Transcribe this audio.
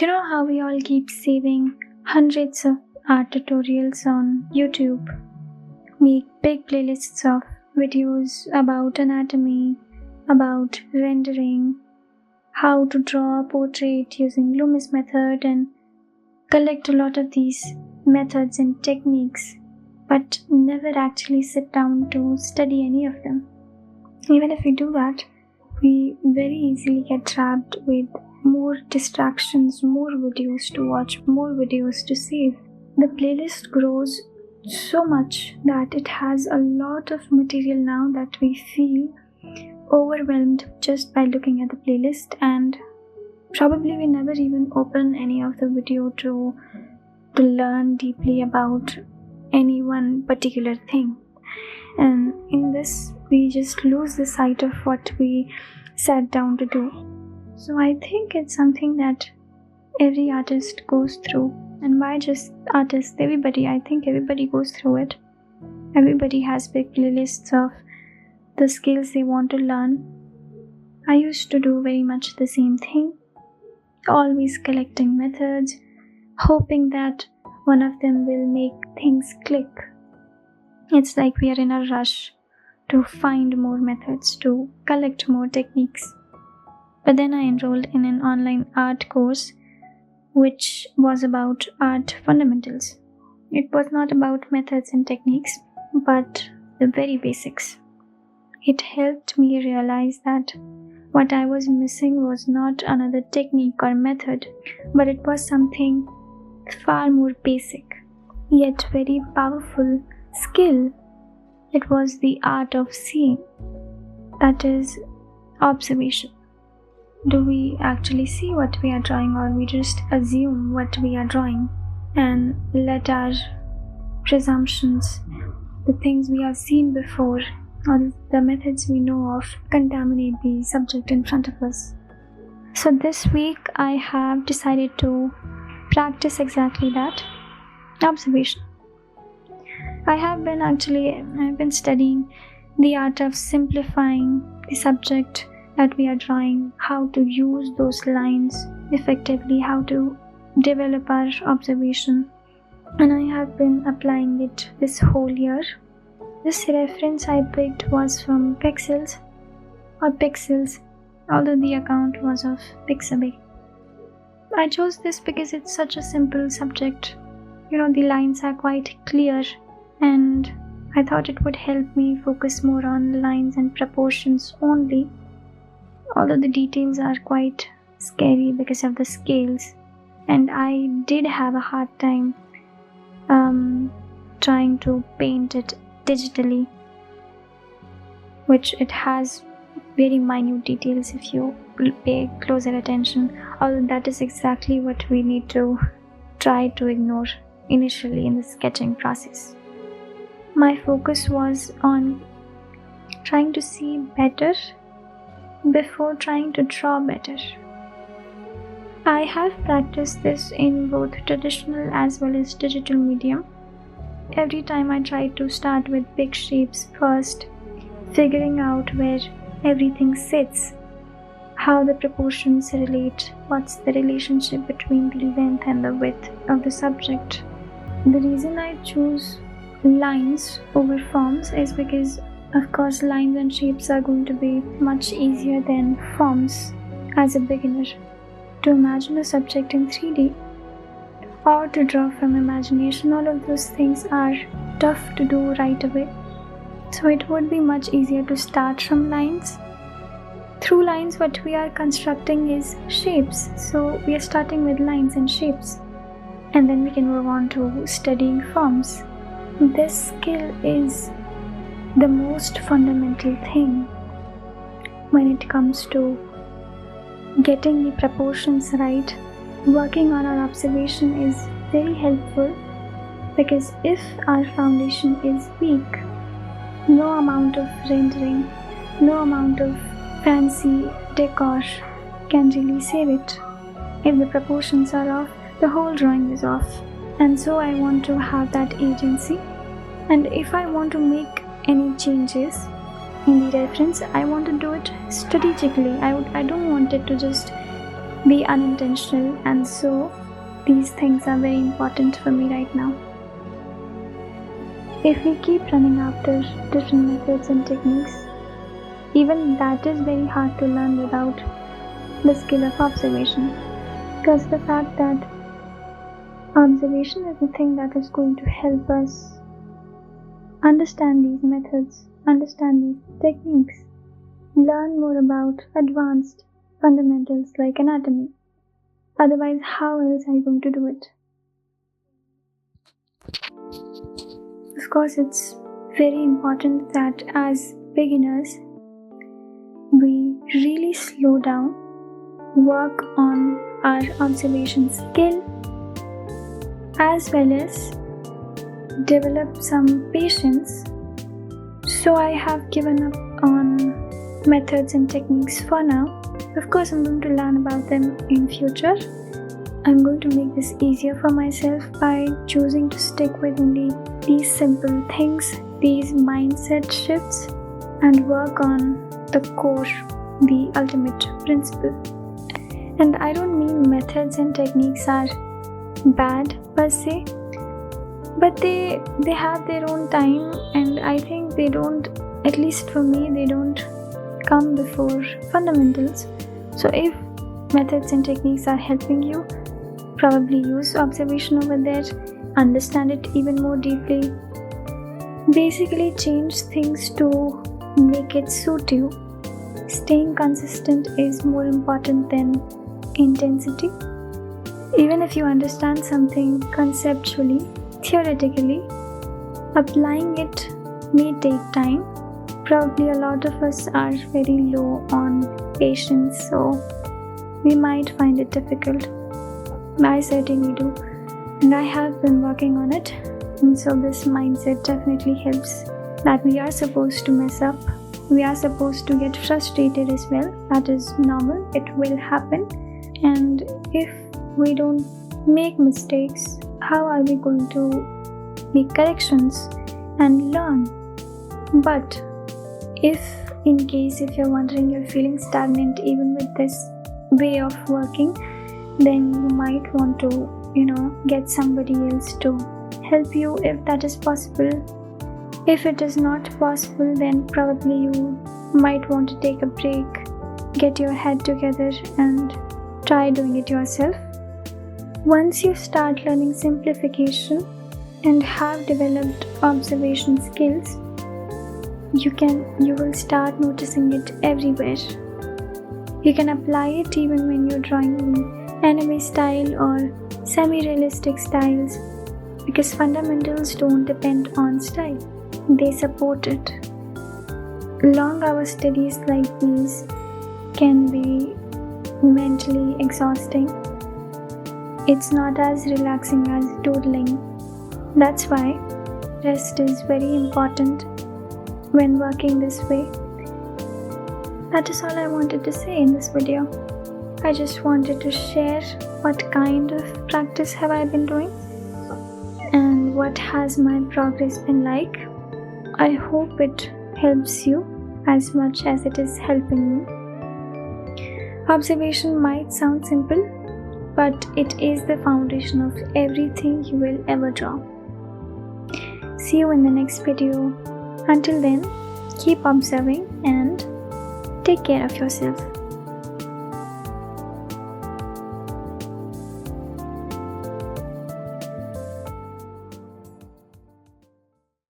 You know how we all keep saving hundreds of art tutorials on YouTube, make big playlists of videos about anatomy, about rendering, how to draw a portrait using Loomis method, and collect a lot of these methods and techniques, but never actually sit down to study any of them. Even if we do that, we very easily get trapped with more distractions, more videos to watch, more videos to save. The playlist grows so much that it has a lot of material now that we feel overwhelmed just by looking at the playlist, and probably we never even open any of the video to learn deeply about any one particular thing. And in this, we just lose the sight of what we sat down to do. So I think it's something that every artist goes through. And why just artists? Everybody. I think everybody goes through it. Everybody has big playlists of the skills they want to learn. I used to do very much the same thing. Always collecting methods, hoping that one of them will make things click. It's like we are in a rush to find more methods, to collect more techniques. But then I enrolled in an online art course which was about art fundamentals. It was not about methods and techniques, but the very basics. It helped me realize that what I was missing was not another technique or method, but it was something far more basic, yet very powerful skill. It was the art of seeing, that is, observation. Do we actually see what we are drawing, or we just assume what we are drawing and let our presumptions, the things we have seen before, or the methods we know of, contaminate the subject in front of us? So this week I have decided to practice exactly that, observation. I've been studying the art of simplifying the subject that we are drawing, how to use those lines effectively, how to develop our observation, and I have been applying it this whole year. This reference I picked was from Pixels, although the account was of Pixabay. I chose this because it's such a simple subject. The lines are quite clear, and I thought it would help me focus more on lines and proportions only, although the details are quite scary because of the scales, and I did have a hard time trying to paint it digitally, which it has very minute details if you pay closer attention, although that is exactly what we need to try to ignore initially in the sketching process. My focus was on trying to see better before trying to draw better. I have practiced this in both traditional as well as digital medium. Every time I try to start with big shapes first, figuring out where everything sits, how the proportions relate, what's the relationship between the length and the width of the subject. The reason I choose lines over forms is because, of course, lines and shapes are going to be much easier than forms as a beginner. To imagine a subject in 3D or to draw from imagination, all of those things are tough to do right away. So it would be much easier to start from lines. Through lines, what we are constructing is shapes. So we are starting with lines and shapes, and then we can move on to studying forms. This skill is the most fundamental thing when it comes to getting the proportions right. Working on our observation is very helpful, because if our foundation is weak, no amount of rendering, no amount of fancy decor can really save it. If the proportions are off, the whole drawing is off. And so I want to have that agency, and if I want to make any changes in the reference, I want to do it strategically. I don't want it to just be unintentional, and so these things are very important for me right now. If we keep running after different methods and techniques, even that is very hard to learn without the skill of observation, because the fact that observation is the thing that is going to help us understand these methods, understand these techniques, learn more about advanced fundamentals like anatomy. Otherwise, how else are you going to do it? Of course, it's very important that as beginners, we really slow down, work on our observation skill, as well as develop some patience. So I have given up on methods and techniques for now. Of course, I'm going to learn about them in future. I'm going to make this easier for myself by choosing to stick with only these simple things, these mindset shifts, and work on the core, the ultimate principle. And I don't mean methods and techniques are bad per se, but they have their own time, and I think they don't, at least for me, they don't come before fundamentals. So if methods and techniques are helping you, probably use observation over there, understand it even more deeply, basically change things to make it suit you. Staying consistent is more important than intensity. Even if you understand something conceptually, theoretically, applying it may take time. Probably a lot of us are very low on patience, so we might find it difficult. I certainly do, and I have been working on it, and so this mindset definitely helps. That we are supposed to mess up, we are supposed to get frustrated as well. That is normal, it will happen, and if we don't make mistakes, how are we going to make corrections and learn? But if you're wondering, you're feeling stagnant even with this way of working, then you might want to, get somebody else to help you if that is possible. If it is not possible, then probably you might want to take a break, get your head together and try doing it yourself. Once you start learning simplification and have developed observation skills, you will start noticing it everywhere. You can apply it even when you're drawing in anime style or semi-realistic styles, because fundamentals don't depend on style, they support it. Long hour studies like these can be mentally exhausting. It's not as relaxing as doodling. That's why rest is very important when working this way. That is all I wanted to say in this video. I just wanted to share what kind of practice have I been doing and what has my progress been like. I hope it helps you as much as it is helping me. Observation might sound simple, but it is the foundation of everything you will ever draw. See you in the next video. Until then, keep observing and take care of yourself.